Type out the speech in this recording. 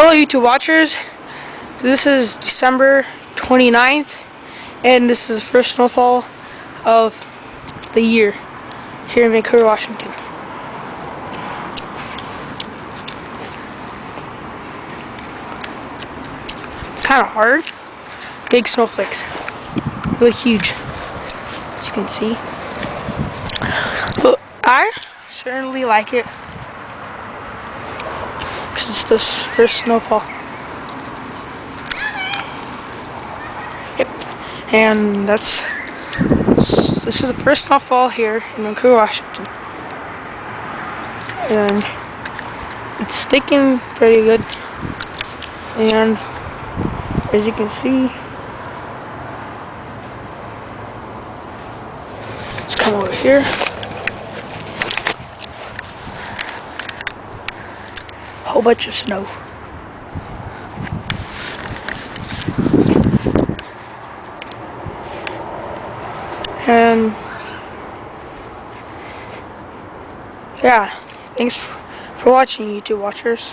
Hello YouTube watchers, this is December 29th and this is the first snowfall of the year here in Vancouver, Washington. It's kind of hard. Big snowflakes, really huge, as you can see. But I certainly like it because it's the first snowfall. Yep, and this is the first snowfall here in Vancouver, Washington, and it's sticking pretty good. And as you can see, let's come over here. Whole bunch of snow. And yeah, thanks for watching, YouTube watchers.